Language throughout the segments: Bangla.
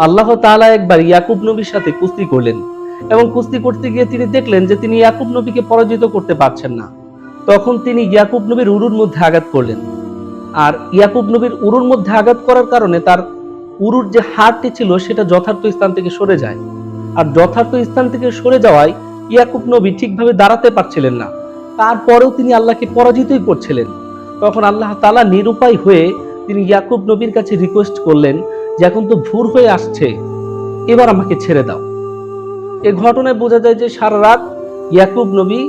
আল্লাহ তাআলা একবার ইয়াকুব নবীর সাথে কুস্তি করলেন এবং কুস্তি করতে গিয়ে তিনি দেখলেন যে তিনি ইয়াকুব নবীকে পরাজিত করতে পারছেন না। তখন তিনি ইয়াকুব নবীর উরুর মধ্যে আঘাত করলেন। আর ইয়াকুব নবীর উরুর মধ্যে আঘাত করার কারণে তার উরুর যে হাড়টি ছিল সেটা যথার্থ স্থান থেকে সরে যায়। আর যথার্থ স্থান থেকে সরে যাওয়ায় ইয়াকুব নবী ঠিকভাবে দাঁড়াতে পারছিলেন না। তারপরেও তিনি আল্লাহকে পরাজিতই করছিলেন। তখন আল্লাহ তাআলা নিরুপায় হয়ে তিনি ইয়াকুব নবীর কাছে রিকোয়েস্ট করলেন যে এখন তো ভোর হয়ে আসছে, এবার আমাকে ছেড়ে দাও। এই ঘটনায় বোঝা যায় যে সারা রাত ইয়াকুব নবী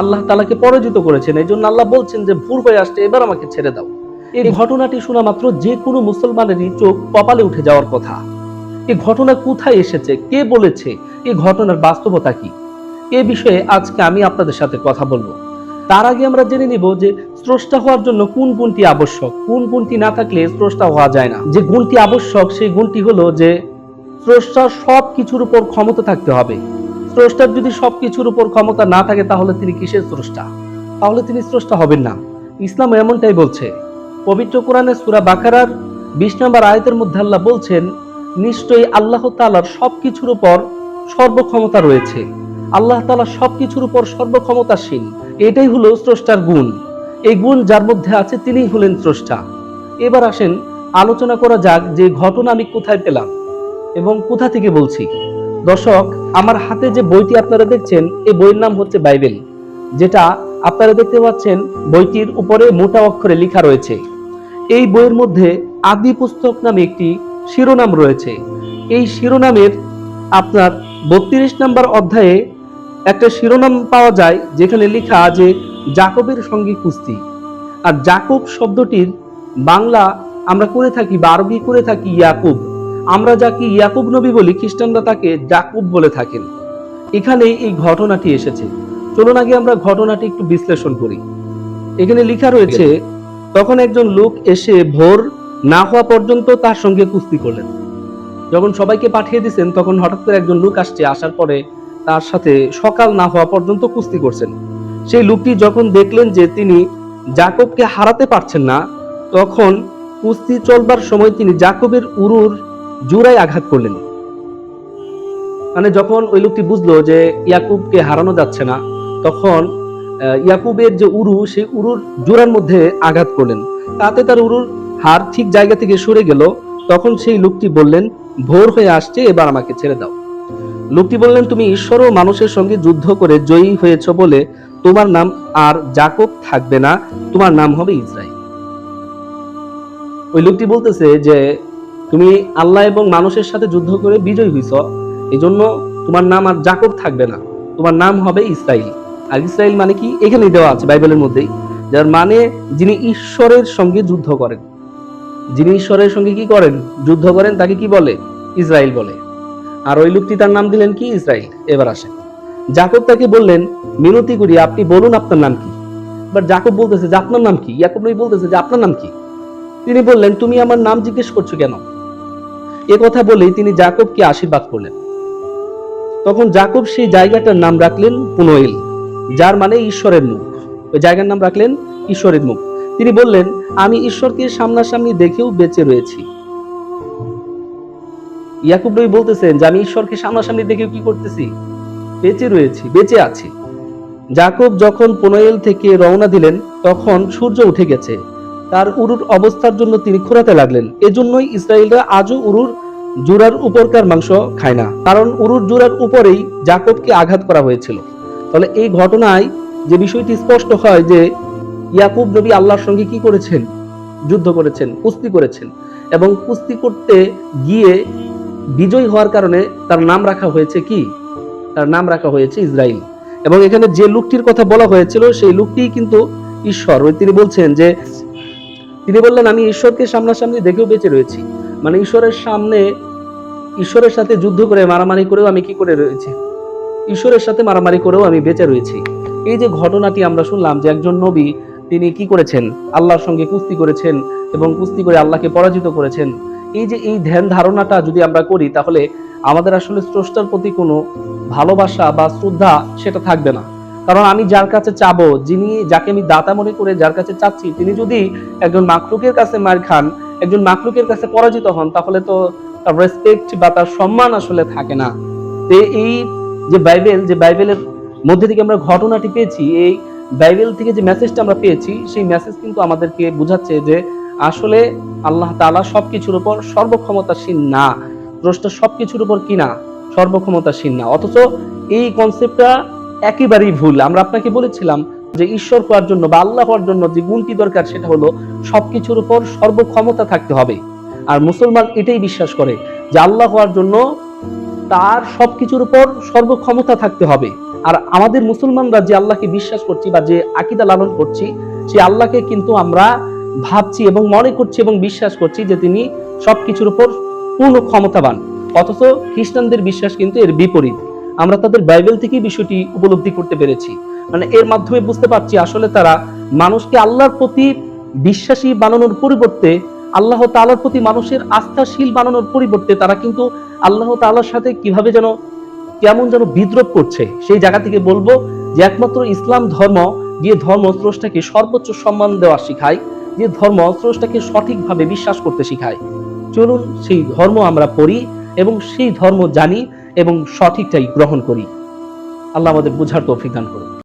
আল্লাহ তাআলাকে পরাজিত করেছেন। এই জন্য আল্লাহ বলছেন যে ভোর হয়ে আসছে, এবার আমাকে ছেড়ে দাও। এই ঘটনাটি শোনা মাত্র যে কোনো মুসলমানেরই চোখ কপালে উঠে যাওয়ার কথা। এই ঘটনা কোথায় এসেছে, কে বলেছে, এই ঘটনার বাস্তবতা কি, এ বিষয়ে আজকে আমি আপনাদের সাথে কথা বলবো। তার আগে আমরা জেনে নিব যে স্রষ্টা হওয়ার জন্য কোন গুণটি আবশ্যক। কোন গুণটি না থাকলে স্রষ্টা হওয়া যায় না। যে গুণটি আবশ্যক সেই গুণটি হলো যে স্রষ্টার সব কিছুর উপর ক্ষমতা থাকতে হবে। স্রষ্টার যদি সবকিছুর উপর ক্ষমতা না থাকে তাহলে তিনি কিসের স্রষ্টা? তাহলে তিনি স্রষ্টা হবেন না। ইসলাম এমনটাই বলছে। পবিত্র কোরআনে সূরা বাকারার 20 নম্বর আয়াতের মধ্যে আল্লাহ বলছেন, নিশ্চয়ই আল্লাহ তাআলার সবকিছুর উপর সর্বক্ষমতা রয়েছে। আল্লাহ তাআলা সবকিছুর উপর সর্বক্ষমতাশীল। এটাই হলো স্রষ্টার গুণ। এই গুণ যার মধ্যে আছে তিনিই হলেন স্রষ্টা। এবার আসেন আলোচনা করা যাক যে ঘটনা আমি কোথায় পেলাম এবং কোথা থেকে বলছি। দর্শক, আমার হাতে যে বইটি আপনারা দেখছেন এই বইয়ের নাম হচ্ছে বাইবেল, যেটা আপনারা দেখতে পাচ্ছেন বইটির উপরে মোটা অক্ষরে লেখা রয়েছে। এই বইয়ের মধ্যে আদি পুস্তক নামে একটি শিরোনাম রয়েছে। এই শিরোনামের আপনার 32 নম্বর অধ্যায়ে একটা শিরোনাম পাওয়া যায় যেখানে লেখা যে যাকবের সঙ্গে কুস্তি। আর যাকব শব্দটির বাংলা আমরা করে থাকি বা আরবি করে থাকি ইয়াকুব। আমরা যাকে ইয়াকুব নবী বলি, খ্রিস্টানরা তাকে যাকুব বলে থাকেন। এখানে এই ঘটনাটি এসেছে। চলুন আগে আমরা ঘটনাটি একটু বিশ্লেষণ করি। এখানে লেখা রয়েছে, তখন একজন লোক এসে ভোর না হওয়া পর্যন্ত তার সঙ্গে কুস্তি করলেন। যখন সবাইকে পাঠিয়ে দিয়েছেন তখন হঠাৎ করে একজন লোক আসছে, আসার পরে তার সাথে সকাল না হওয়া পর্যন্ত কুস্তি করছেন। সেই লোকটি যখন দেখলেন যে তিনি যাকবকে হারাতে পারছেন না, তখন কুস্তি চলবার সময় তিনি যাকবের উরুর জোড়ায় আঘাত করলেন। মানে যখন ওই লোকটি বুঝলো যে ইয়াকুবকে হারানো যাচ্ছে না, তখন ইয়াকুবের যে উরু, সেই উরুর জোড়ার মধ্যে আঘাত করলেন। তাতে তার উরুর হাড় ঠিক জায়গা থেকে সরে গেল। তখন সেই লোকটি বললেন, ভোর হয়ে আসছে, এবার আমাকে ছেড়ে দাও। লোকটি বললেন, তুমি ঈশ্বর ও মানুষের সঙ্গে যুদ্ধ করে জয়ী হয়েছ বলে তোমার নাম আর যাকব থাকবে না, তোমার নাম হবে ইসরাইল। ওই লোকটি বলতেছে যে তুমি আল্লাহ এবং মানুষের সাথে যুদ্ধ করে বিজয়ী হইছ, এই জন্য তোমার নাম আর যাকব থাকবে না, তোমার নাম হবে ইসরাইল। আর ইসরাইল মানে কি এখানেই দেওয়া আছে বাইবেলের মধ্যেই, যার মানে যিনি ঈশ্বরের সঙ্গে যুদ্ধ করেন। যিনি ঈশ্বরের সঙ্গে কি করেন? যুদ্ধ করেন, তাকে কি বলে? ইসরাইল বলে। আর ওই লোকটি তার নাম দিলেন কি? ইসরাইল। এবার আসেন, যাকব তাকে বললেন, মিনতি করি আপনি বলুন আপনার নাম কি। এবার যাকব বলতেছে যে আপনার নাম কি? ইয়াকুব নবী বলতেছে যে আপনার নাম কি? তিনি বললেন, তুমি আমার নাম জিজ্ঞেস করছো কেন? এ কথা বলেই তিনি যাকবকে আশীর্বাদ করলেন। তখন যাকব সেই জায়গাটার নাম রাখলেন পুনইল, যার মানে ঈশ্বরের মুখ। ওই জায়গার নাম রাখলেন ঈশ্বরের মুখ। তিনি বললেন, আমি ঈশ্বরকে সামনাসামনি দেখেও বেঁচে রয়েছি। ইয়াকুব নবী বলতেছেন যে আমি ঈশ্বরকে সামনাসামনি দেখেও কি করতেছি? বেঁচে রয়েছি, বেঁচে আছি। যাকব যখন পুনইল থেকে রওনা দিলেন তখন সূর্য উঠে গেছে। তার উরুর অবস্থার জন্য তিনি খোঁড়াতে লাগলেন। এজন্যই ইসরায়েলরা আজও উরুর জোড়ার উপরকার মাংস খায় না, কারণ উরুর জোড়ার উপরেই যাকবকে আঘাত করা হয়েছিল। তাহলে এই ঘটনায় যে বিষয়টি স্পষ্ট হয় যে ইয়াকুব নবী আল্লাহর সঙ্গে কি করেছেন? যুদ্ধ করেছেন, কুস্তি করেছেন, এবং কুস্তি করতে গিয়ে বিজয় হওয়ার কারণে তার নাম রাখা হয়েছে কি? তার নাম রাখা হয়েছে ইসরাইল। এবং এখানে যে লোকটির কথা বলা হয়েছিল সেই লোকটি কিন্তু ঈশ্বর। ওই তিনি বলছেন যে তিনি বললেন, আমি ঈশ্বরকে সামনাসামনি দেখেও বেঁচে রয়েছি। মানে ঈশ্বরের সামনে, ঈশ্বরের সাথে যুদ্ধ করে মারামারি করেও আমি কি করে রয়েছি? ঈশ্বরের সাথে মারামারি করেও আমি বেঁচে রয়েছি। এই যে ঘটনাটি আমরা শুনলাম যে একজন নবী তিনি কি করেছেন? আল্লাহর সঙ্গে কুস্তি করেছেন এবং কুস্তি করে আল্লাহকে পরাজিত করেছেন। এই যে এই ধ্যান ধারণাটা যদি আমরা করি তাহলে আমাদের আসলে স্রষ্টার প্রতি কোনো ভালোবাসা বা শ্রদ্ধা সেটা থাকবে না। কারণ আমি যার কাছে চাবো, যাকে আমি দাতা মনে করে যার কাছে চাচ্ছি, তিনি যদি একজন মাখলুকের কাছে মার খান, একজন মাখলুকের কাছে পরাজিত হন, তাহলে তো তার রেসপেক্ট বা তার সম্মান আসলে থাকে না। তো এই যে বাইবেলের মধ্যে থেকে আমরা ঘটনাটি পেয়েছি, এই বাইবেল থেকে যে মেসেজটা আমরা পেয়েছি, সেই মেসেজ কিন্তু আমাদেরকে বোঝাচ্ছে যে আসলে আল্লাহ তাআলা সবকিছুর উপর সর্বক্ষমতাসীন না, স্রষ্টা সবকিছুর উপর কি না, সর্বক্ষমতাসীন না। অথচ এই কনসেপ্টটা একেবারেই ভুল। আমরা আপনাকে বলেছিলাম যে ঈশ্বর হওয়ার জন্য বা আল্লাহ হওয়ার জন্য যে গুণটি দরকার সেটা হলো সবকিছুর উপর সর্বক্ষমতা থাকতে হবে। আর মুসলমান এটাই বিশ্বাস করে যে আল্লাহ হওয়ার জন্য তার সবকিছুর উপর সর্বক্ষমতা থাকতে হবে। আর আমাদের মুসলমানরা যে আল্লাহকে বিশ্বাস করছি বা যে আকীদা লালন করছি, সেই আল্লাহকে কিন্তু আমরা ভাবছি এবং মনে করছি এবং বিশ্বাস করছি যে তিনি সবকিছুর উপর পূর্ণ ক্ষমতাবান। অথচ খ্রিস্টানদের বিশ্বাস কিন্তু এর বিপরীত। আমরা তাদের বাইবেল থেকেই বিষয়টি উপলব্ধি করতে পেরেছি। মানে এর মাধ্যমে বুঝতে পারছি আসলে তারা মানুষকে আল্লাহর প্রতি বিশ্বাসী বানানোর পরিবর্তে, আল্লাহ তাআলার প্রতি মানুষের আস্থাশীল বানানোর পরিবর্তে তারা কিন্তু আল্লাহ তাআলার সাথে কিভাবে যেন কেমন যেন বিদ্রোহ করছে। সেই জায়গা থেকে বলবো যে একমাত্র ইসলাম ধর্ম, যে ধর্ম স্রষ্টাকে সর্বোচ্চ সম্মান দেওয়া শিখায়, যে ধর্ম স্রষ্টাকে সঠিকভাবে বিশ্বাস করতে শিখায়, চলুন সেই ধর্ম আমরা পড়ি এবং সেই ধর্ম জানি এবং সঠিকটাই গ্রহণ করি। আল্লাহ আমাদের বুঝার তৌফিক দান করুন।